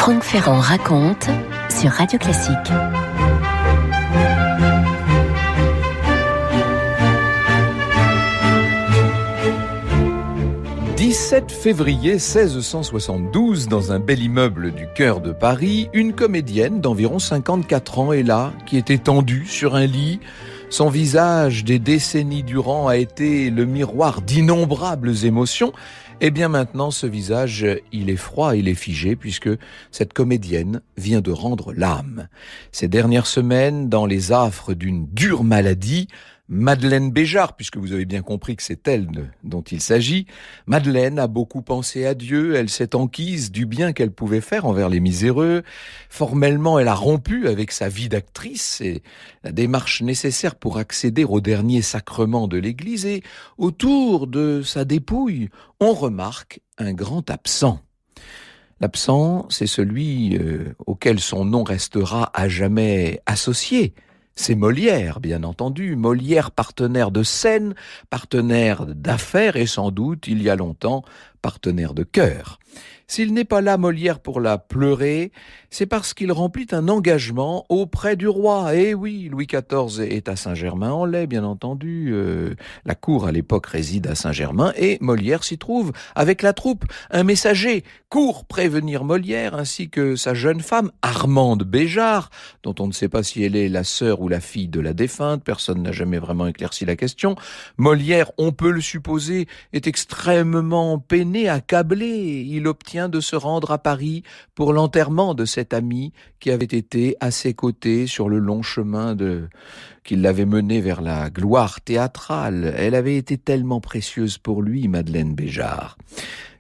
Franck Ferrand raconte sur Radio Classique. « 17 février 1672, dans un bel immeuble du cœur de Paris, une comédienne d'environ 54 ans est là, qui est étendue sur un lit. Son visage, des décennies durant, a été le miroir d'innombrables émotions. Et bien maintenant, ce visage, il est froid, il est figé, puisque cette comédienne vient de rendre l'âme. Ces dernières semaines, dans les affres d'une dure maladie, Madeleine Béjart, puisque vous avez bien compris que c'est elle dont il s'agit, Madeleine a beaucoup pensé à Dieu, elle s'est enquise du bien qu'elle pouvait faire envers les miséreux. Formellement, elle a rompu avec sa vie d'actrice et la démarche nécessaire pour accéder au dernier sacrement de l'Église, et autour de sa dépouille, on remarque un grand absent. L'absent, c'est celui auquel son nom restera à jamais associé. C'est Molière, bien entendu. Molière, partenaire de scène, partenaire d'affaires et sans doute, il y a longtemps, partenaire de cœur. S'il n'est pas là, Molière, pour la pleurer, c'est parce qu'il remplit un engagement auprès du roi. Eh oui, Louis XIV est à Saint-Germain-en-Laye, bien entendu. La cour, à l'époque, réside à Saint-Germain et Molière s'y trouve avec la troupe. Un messager court prévenir Molière ainsi que sa jeune femme, Armande Béjart, dont on ne sait pas si elle est la sœur ou la fille de la défunte. Personne n'a jamais vraiment éclairci la question. Molière, on peut le supposer, est extrêmement peiné, accablé. Il obtient de se rendre à Paris pour l'enterrement de cette amie qui avait été à ses côtés sur le long chemin qui l'avait mené vers la gloire théâtrale. Elle avait été tellement précieuse pour lui, Madeleine Béjart.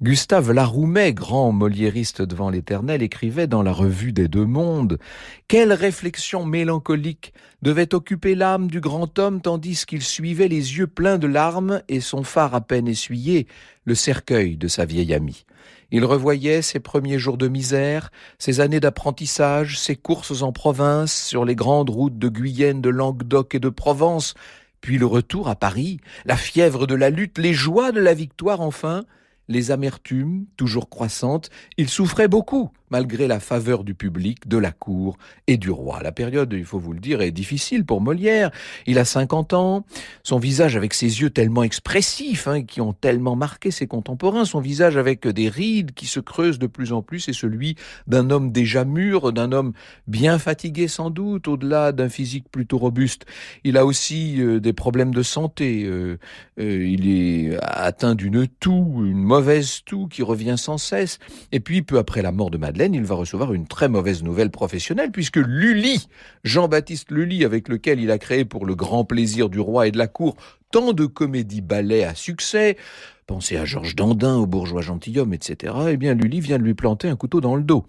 Gustave Laroumet, grand moliériste devant l'Éternel, écrivait dans la Revue des Deux Mondes « Quelle réflexion mélancolique devait occuper l'âme du grand homme tandis qu'il suivait les yeux pleins de larmes et son phare à peine essuyé, le cercueil de sa vieille amie. Il revoyait ses premiers jours de misère, ses années d'apprentissage, ses courses en province, sur les grandes routes de Guyenne, de Languedoc et de Provence, puis le retour à Paris, la fièvre de la lutte, les joies de la victoire enfin, les amertumes toujours croissantes. Il souffrait beaucoup, malgré la faveur du public, de la cour et du roi. La période, il faut vous le dire, est difficile pour Molière. Il a 50 ans, son visage avec ses yeux tellement expressifs, qui ont tellement marqué ses contemporains, son visage avec des rides qui se creusent de plus en plus, est celui d'un homme déjà mûr, d'un homme bien fatigué sans doute, au-delà d'un physique plutôt robuste. Il a aussi des problèmes de santé. Il est atteint d'une toux, une mauvaise toux qui revient sans cesse. Et puis, peu après la mort de Madeleine, il va recevoir une très mauvaise nouvelle professionnelle, puisque Lully, Jean-Baptiste Lully, avec lequel il a créé pour le grand plaisir du roi et de la cour tant de comédies-ballets à succès, pensez à Georges Dandin, au bourgeois gentilhomme, etc., eh bien Lully vient de lui planter un couteau dans le dos.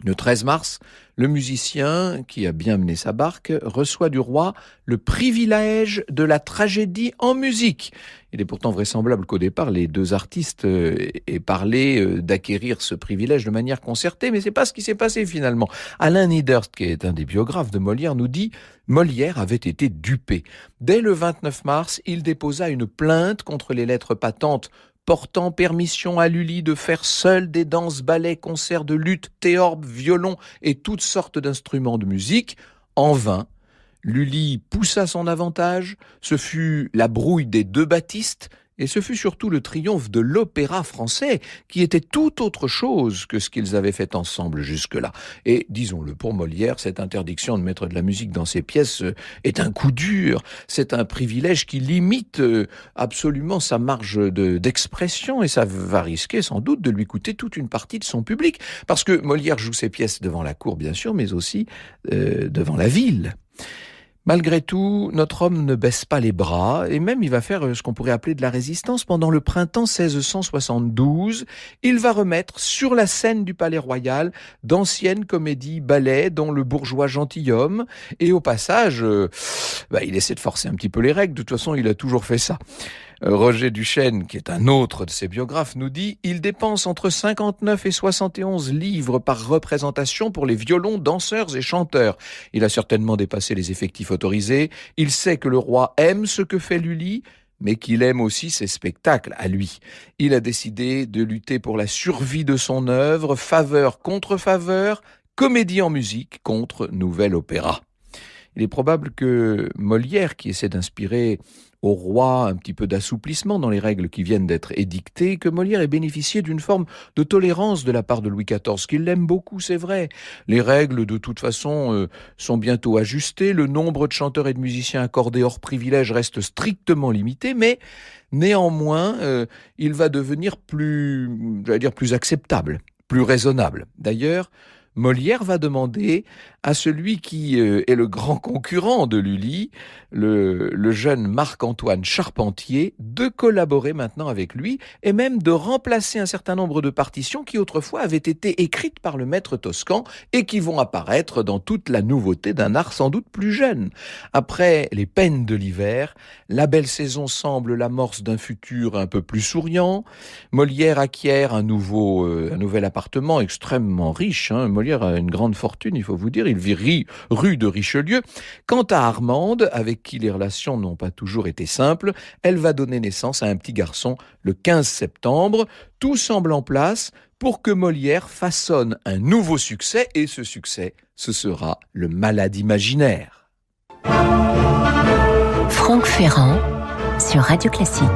Le 13 mars, le musicien, qui a bien mené sa barque, reçoit du roi le privilège de la tragédie en musique. Il est pourtant vraisemblable qu'au départ, les deux artistes aient parlé d'acquérir ce privilège de manière concertée, mais c'est pas ce qui s'est passé finalement. Alain Niederst, qui est un des biographes de Molière, nous dit « Molière avait été dupé. Dès le 29 mars, il déposa une plainte contre les lettres patentes portant permission à Lully de faire seul des danses, ballets, concerts de luth, théorbes, violons et toutes sortes d'instruments de musique. En vain, Lully poussa son avantage, ce fut la brouille des deux Baptistes, et ce fut surtout le triomphe de l'opéra français, qui était tout autre chose que ce qu'ils avaient fait ensemble jusque-là. Et, disons-le, pour Molière, cette interdiction de mettre de la musique dans ses pièces est un coup dur. C'est un privilège qui limite absolument sa marge d'expression, et ça va risquer sans doute de lui coûter toute une partie de son public. Parce que Molière joue ses pièces devant la cour, bien sûr, mais aussi devant la ville. Malgré tout, notre homme ne baisse pas les bras, et même il va faire ce qu'on pourrait appeler de la résistance. Pendant le printemps 1672, il va remettre sur la scène du Palais Royal d'anciennes comédies-ballets, dont le bourgeois gentilhomme, et au passage, il essaie de forcer un petit peu les règles. De toute façon, il a toujours fait ça. Roger Duchesne, qui est un autre de ses biographes, nous dit « Il dépense entre 59 et 71 livres par représentation pour les violons, danseurs et chanteurs. Il a certainement dépassé les effectifs autorisés. Il sait que le roi aime ce que fait Lully, mais qu'il aime aussi ses spectacles à lui. Il a décidé de lutter pour la survie de son œuvre, faveur contre faveur, comédie en musique contre nouvel opéra. Il est probable que Molière, qui essaie d'inspirer au roi un petit peu d'assouplissement dans les règles qui viennent d'être édictées, que Molière ait bénéficié d'une forme de tolérance de la part de Louis XIV, qu'il l'aime beaucoup, c'est vrai. Les règles, de toute façon, sont bientôt ajustées, le nombre de chanteurs et de musiciens accordés hors privilège reste strictement limité, mais néanmoins, il va devenir plus acceptable, plus raisonnable. D'ailleurs, Molière va demander à celui qui est le grand concurrent de Lully, le jeune Marc-Antoine Charpentier, de collaborer maintenant avec lui et même de remplacer un certain nombre de partitions qui autrefois avaient été écrites par le maître toscan et qui vont apparaître dans toute la nouveauté d'un art sans doute plus jeune. Après les peines de l'hiver, la belle saison semble l'amorce d'un futur un peu plus souriant. Molière acquiert un nouvel appartement extrêmement riche. Molière a une grande fortune, il faut vous dire. Il vit rue de Richelieu. Quant à Armande, avec qui les relations n'ont pas toujours été simples, elle va donner naissance à un petit garçon le 15 septembre. Tout semble en place pour que Molière façonne un nouveau succès, et ce succès, ce sera le Malade imaginaire. Franck Ferrand sur Radio Classique.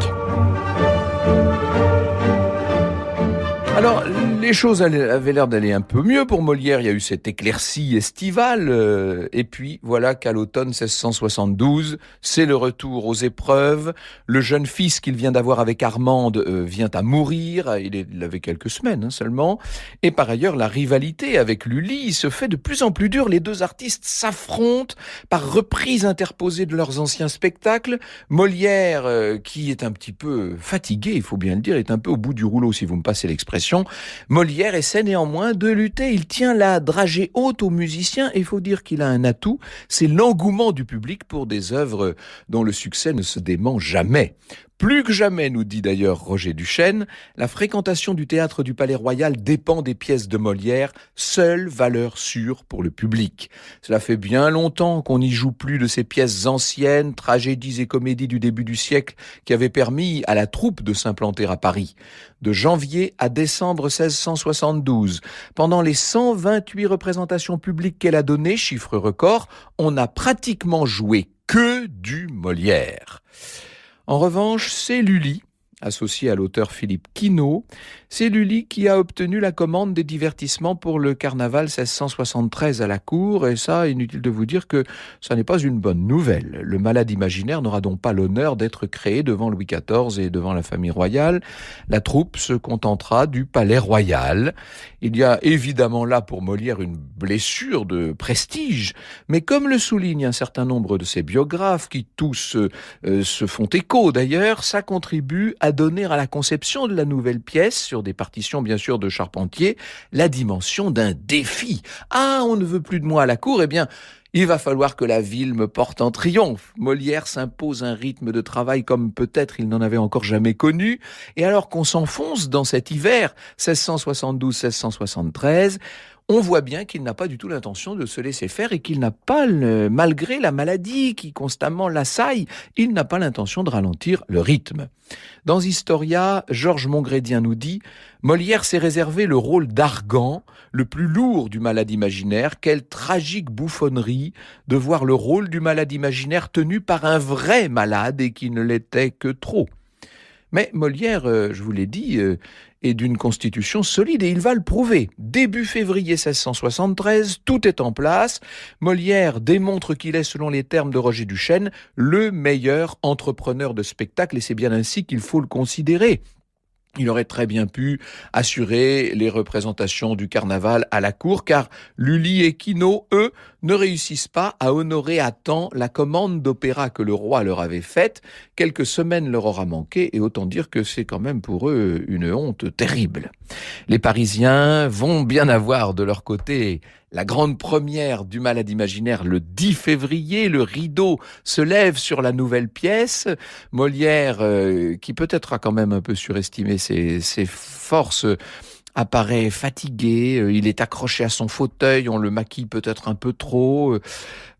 Alors, les choses avaient l'air d'aller un peu mieux pour Molière. Il y a eu cette éclaircie estivale. Et puis, voilà qu'à l'automne 1672, c'est le retour aux épreuves. Le jeune fils qu'il vient d'avoir avec Armande vient à mourir. Il avait quelques semaines seulement. Et par ailleurs, la rivalité avec Lully se fait de plus en plus dure. Les deux artistes s'affrontent par reprises interposées de leurs anciens spectacles. Molière, qui est un petit peu fatigué, il faut bien le dire, est un peu au bout du rouleau, si vous me passez l'expression. Molière essaie néanmoins de lutter. Il tient la dragée haute aux musiciens et il faut dire qu'il a un atout, c'est l'engouement du public pour des œuvres dont le succès ne se dément jamais. Plus que jamais, nous dit d'ailleurs Roger Duchesne, la fréquentation du théâtre du Palais Royal dépend des pièces de Molière, seule valeur sûre pour le public. Cela fait bien longtemps qu'on n'y joue plus de ces pièces anciennes, tragédies et comédies du début du siècle qui avaient permis à la troupe de s'implanter à Paris. De janvier à décembre 1672, pendant les 128 représentations publiques qu'elle a données, chiffre record, on n'a pratiquement joué que du Molière. En revanche, c'est Lully, associé à l'auteur Philippe Quinault, c'est Lully qui a obtenu la commande des divertissements pour le carnaval 1673 à la cour, et ça, inutile de vous dire que ça n'est pas une bonne nouvelle. Le Malade imaginaire n'aura donc pas l'honneur d'être créé devant Louis XIV et devant la famille royale. La troupe se contentera du Palais Royal. Il y a évidemment là pour Molière une blessure de prestige, mais comme le souligne un certain nombre de ses biographes, qui tous se font écho d'ailleurs, ça contribue à donner à la conception de la nouvelle pièce, sur des partitions bien sûr de Charpentier, la dimension d'un défi. Ah, on ne veut plus de moi à la cour, eh bien, il va falloir que la ville me porte en triomphe. Molière s'impose un rythme de travail comme peut-être il n'en avait encore jamais connu. Et alors qu'on s'enfonce dans cet hiver 1672-1673, on voit bien qu'il n'a pas du tout l'intention de se laisser faire et qu'il n'a pas, malgré la maladie qui constamment l'assaille, il n'a pas l'intention de ralentir le rythme. Dans Historia, Georges Montgrédien nous dit « Molière s'est réservé le rôle d'Argan, le plus lourd du Malade imaginaire. Quelle tragique bouffonnerie de voir le rôle du Malade imaginaire tenu par un vrai malade et qui ne l'était que trop. » Mais Molière, je vous l'ai dit, est d'une constitution solide et il va le prouver. Début février 1673, tout est en place. Molière démontre qu'il est, selon les termes de Roger Duchesne, le meilleur entrepreneur de spectacle et c'est bien ainsi qu'il faut le considérer. Il aurait très bien pu assurer les représentations du carnaval à la cour, car Lully et Quinault, eux, ne réussissent pas à honorer à temps la commande d'opéra que le roi leur avait faite. Quelques semaines leur aura manqué, et autant dire que c'est quand même pour eux une honte terrible. Les Parisiens vont bien avoir de leur côté la grande première du Malade imaginaire le 10 février. Le rideau se lève sur la nouvelle pièce. Molière, qui peut-être a quand même un peu surestimé ses forces, apparaît fatigué. Il est accroché à son fauteuil. On le maquille peut-être un peu trop.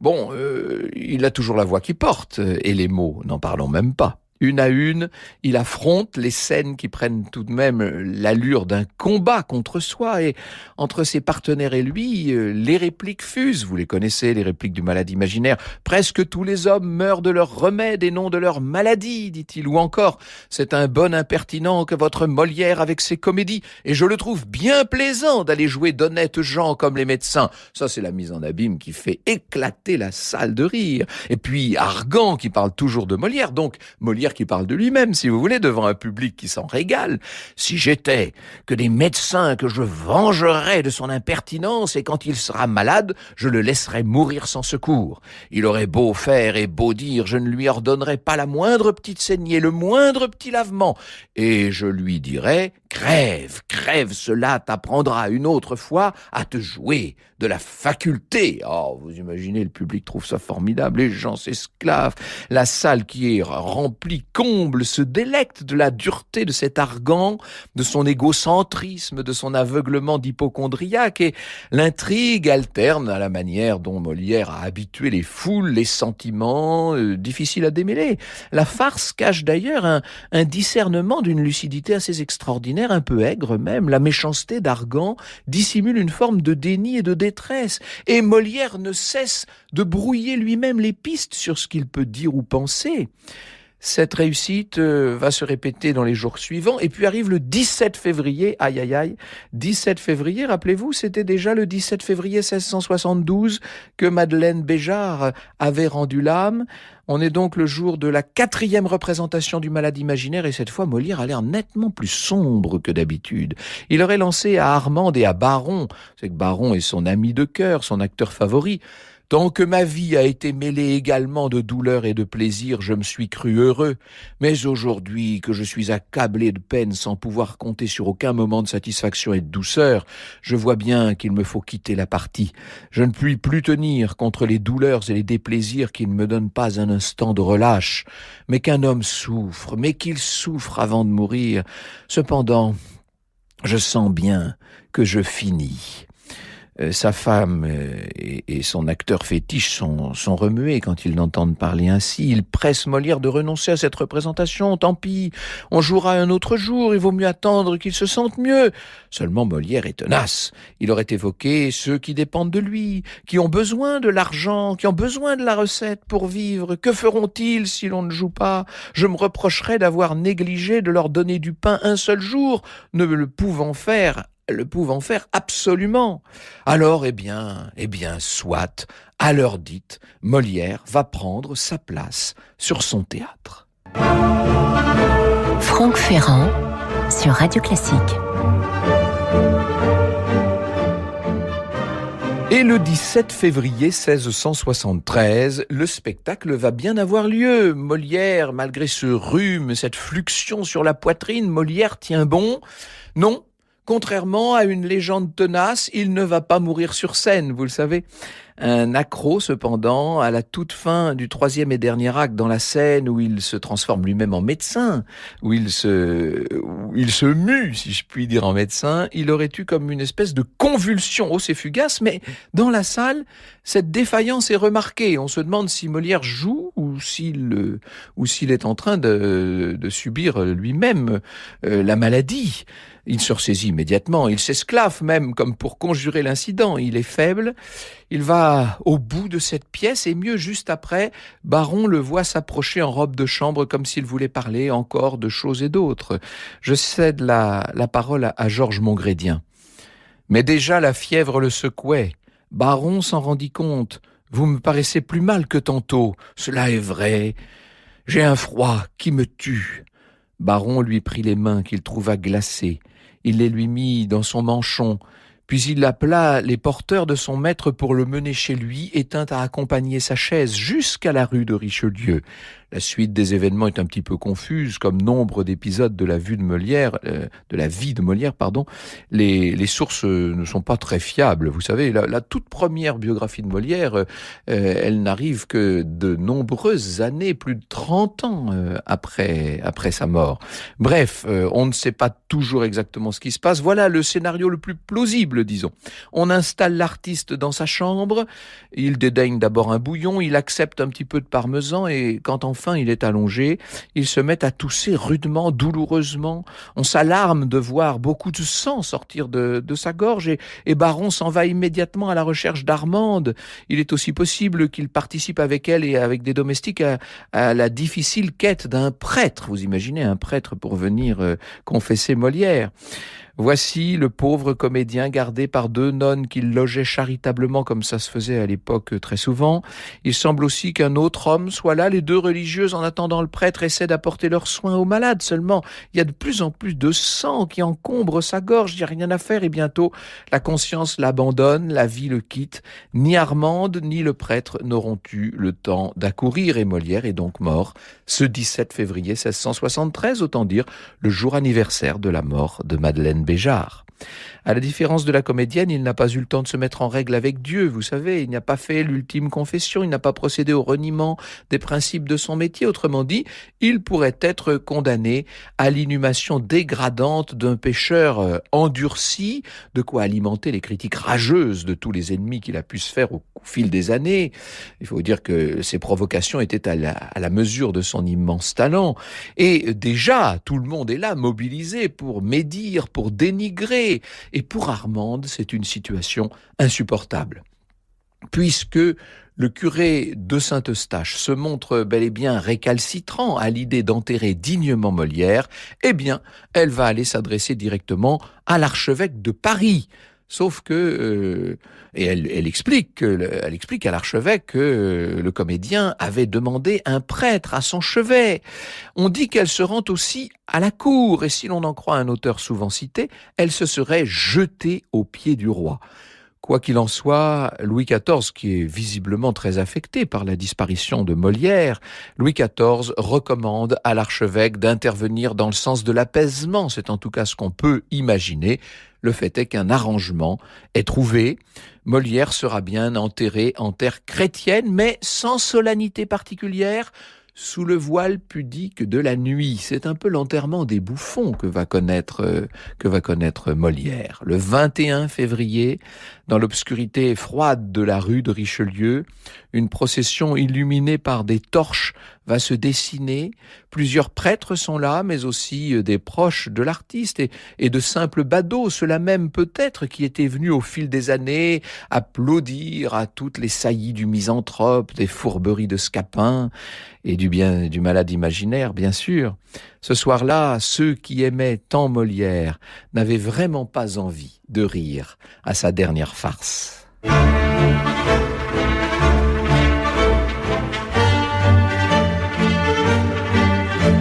Il a toujours la voix qui porte. Et les mots, n'en parlons même pas. Une à une, il affronte les scènes qui prennent tout de même l'allure d'un combat contre soi, et entre ses partenaires et lui, les répliques fusent. Vous les connaissez, les répliques du malade imaginaire. « Presque tous les hommes meurent de leur remède et non de leur maladie », dit-il. Ou encore « C'est un bon impertinent que votre Molière avec ses comédies, et je le trouve bien plaisant d'aller jouer d'honnêtes gens comme les médecins. » Ça, c'est la mise en abîme qui fait éclater la salle de rire. Et puis Argan qui parle toujours de Molière, donc Molière qui parle de lui-même, si vous voulez, devant un public qui s'en régale. « Si j'étais que des médecins que je vengerais de son impertinence, et quand il sera malade, je le laisserai mourir sans secours. Il aurait beau faire et beau dire, je ne lui ordonnerai pas la moindre petite saignée, le moindre petit lavement. Et je lui dirais, crève, crève, cela t'apprendra une autre fois à te jouer de la faculté. » Oh, vous imaginez, le public trouve ça formidable, les gens s'esclavent, la salle qui est remplie comble, se délecte de la dureté de cet Argan, de son égocentrisme, de son aveuglement d'hypocondriaque, et l'intrigue alterne à la manière dont Molière a habitué les foules, les sentiments difficiles à démêler. La farce cache d'ailleurs un discernement d'une lucidité assez extraordinaire, un peu aigre même. La méchanceté d'Argan dissimule une forme de déni et de détresse, et Molière ne cesse de brouiller lui-même les pistes sur ce qu'il peut dire ou penser. Cette réussite va se répéter dans les jours suivants, et puis arrive le 17 février, 17 février, rappelez-vous, c'était déjà le 17 février 1672 que Madeleine Béjart avait rendu l'âme. On est donc le jour de la 4e représentation du malade imaginaire, et cette fois Molière a l'air nettement plus sombre que d'habitude. Il aurait lancé à Armande et à Baron, c'est que Baron est son ami de cœur, son acteur favori: « Tant que ma vie a été mêlée également de douleur et de plaisir, je me suis cru heureux. Mais aujourd'hui que je suis accablé de peine sans pouvoir compter sur aucun moment de satisfaction et de douceur, je vois bien qu'il me faut quitter la partie. Je ne puis plus tenir contre les douleurs et les déplaisirs qui ne me donnent pas un instant de relâche. Mais qu'un homme souffre, mais qu'il souffre avant de mourir. Cependant, je sens bien que je finis. » Sa femme et son acteur fétiche sont remués quand ils l'entendent parler ainsi. Ils pressent Molière de renoncer à cette représentation. « Tant pis, on jouera un autre jour, il vaut mieux attendre qu'il se sente mieux. » Seulement Molière est tenace. Il aurait évoqué ceux qui dépendent de lui, qui ont besoin de l'argent, qui ont besoin de la recette pour vivre. Que feront-ils si l'on ne joue pas? Je me reprocherais d'avoir négligé de leur donner du pain un seul jour, ne le pouvant faire absolument. Alors, eh bien, soit, à l'heure dite, Molière va prendre sa place sur son théâtre. Franck Ferrand sur Radio Classique. Et le 17 février 1673, le spectacle va bien avoir lieu. Molière, malgré ce rhume, cette fluxion sur la poitrine, Molière tient bon. Non, contrairement à une légende tenace, il ne va pas mourir sur scène, vous le savez. Un accroc, cependant, à la toute fin du 3e et dernier acte, dans la scène où il se transforme lui-même en médecin, où il se mue, si je puis dire, en médecin, il aurait eu comme une espèce de convulsion. Oh, c'est fugace, mais dans la salle, cette défaillance est remarquée. On se demande si Molière joue ou s'il est en train de subir lui-même la maladie. Il se ressaisit immédiatement, il s'esclaffe même comme pour conjurer l'incident. Il est faible, il va au bout de cette pièce, et mieux, juste après, Baron le voit s'approcher en robe de chambre comme s'il voulait parler encore de choses et d'autres. Je cède la parole à Georges Montgrédien. Mais déjà la fièvre le secouait. Baron s'en rendit compte. « Vous me paraissez plus mal que tantôt. Cela est vrai. J'ai un froid qui me tue. » Baron lui prit les mains qu'il trouva glacées. Il les lui mit dans son manchon, puis il appela les porteurs de son maître pour le mener chez lui et tint à accompagner sa chaise jusqu'à la rue de Richelieu. La suite des événements est un petit peu confuse, comme nombre d'épisodes de la vie de Molière, Les sources ne sont pas très fiables. Vous savez, la toute première biographie de Molière, elle n'arrive que de nombreuses années, plus de 30 ans après sa mort. Bref, on ne sait pas toujours exactement ce qui se passe. Voilà le scénario le plus plausible, disons. On installe l'artiste dans sa chambre, il dédaigne d'abord un bouillon, il accepte un petit peu de parmesan, et quand enfin fin, il est allongé, il se met à tousser rudement, douloureusement. On s'alarme de voir beaucoup de sang sortir de sa gorge et Baron s'en va immédiatement à la recherche d'Armande. Il est aussi possible qu'il participe avec elle et avec des domestiques à la difficile quête d'un prêtre. Vous imaginez un prêtre pour venir confesser Molière. Voici le pauvre comédien gardé par 2 nonnes qui logeaient charitablement comme ça se faisait à l'époque très souvent. Il semble aussi qu'un autre homme soit là. Les 2 religieuses, en attendant le prêtre, essaient d'apporter leurs soins aux malades. Seulement, il y a de plus en plus de sang qui encombre sa gorge. Il n'y a rien à faire et bientôt, la conscience l'abandonne, la vie le quitte. Ni Armande ni le prêtre n'auront eu le temps d'accourir et Molière est donc mort ce 17 février 1673, autant dire le jour anniversaire de la mort de Madeleine Béjart. À la différence de la comédienne, il n'a pas eu le temps de se mettre en règle avec Dieu, vous savez, il n'a pas fait l'ultime confession, il n'a pas procédé au reniement des principes de son métier. Autrement dit, il pourrait être condamné à l'inhumation dégradante d'un pécheur endurci, de quoi alimenter les critiques rageuses de tous les ennemis qu'il a pu se faire au fil des années. Il faut dire que ses provocations étaient à la mesure de son immense talent. Et déjà, tout le monde est là, mobilisé pour médire, pour dénigrer. Et pour Armande, c'est une situation insupportable. Puisque le curé de Saint-Eustache se montre bel et bien récalcitrant à l'idée d'enterrer dignement Molière, eh bien, elle va aller s'adresser directement à l'archevêque de Paris. Sauf que, et elle explique à l'archevêque que le comédien avait demandé un prêtre à son chevet. On dit qu'elle se rend aussi à la cour, et si l'on en croit un auteur souvent cité, elle se serait jetée aux pieds du roi. Quoi qu'il en soit, Louis XIV, qui est visiblement très affecté par la disparition de Molière, Louis XIV recommande à l'archevêque d'intervenir dans le sens de l'apaisement. C'est en tout cas ce qu'on peut imaginer. Le fait est qu'un arrangement est trouvé. Molière sera bien enterré en terre chrétienne, mais sans solennité particulière, sous le voile pudique de la nuit. C'est un peu l'enterrement des bouffons que va connaître Molière. Le 21 février, dans l'obscurité froide de la rue de Richelieu, une procession illuminée par des torches va se dessiner. Plusieurs prêtres sont là, mais aussi des proches de l'artiste et de simples badauds, ceux-là même peut-être qui étaient venus au fil des années applaudir à toutes les saillies du misanthrope, des fourberies de Scapin et du malade imaginaire, bien sûr. Ce soir-là, ceux qui aimaient tant Molière n'avaient vraiment pas envie de rire à sa dernière farce.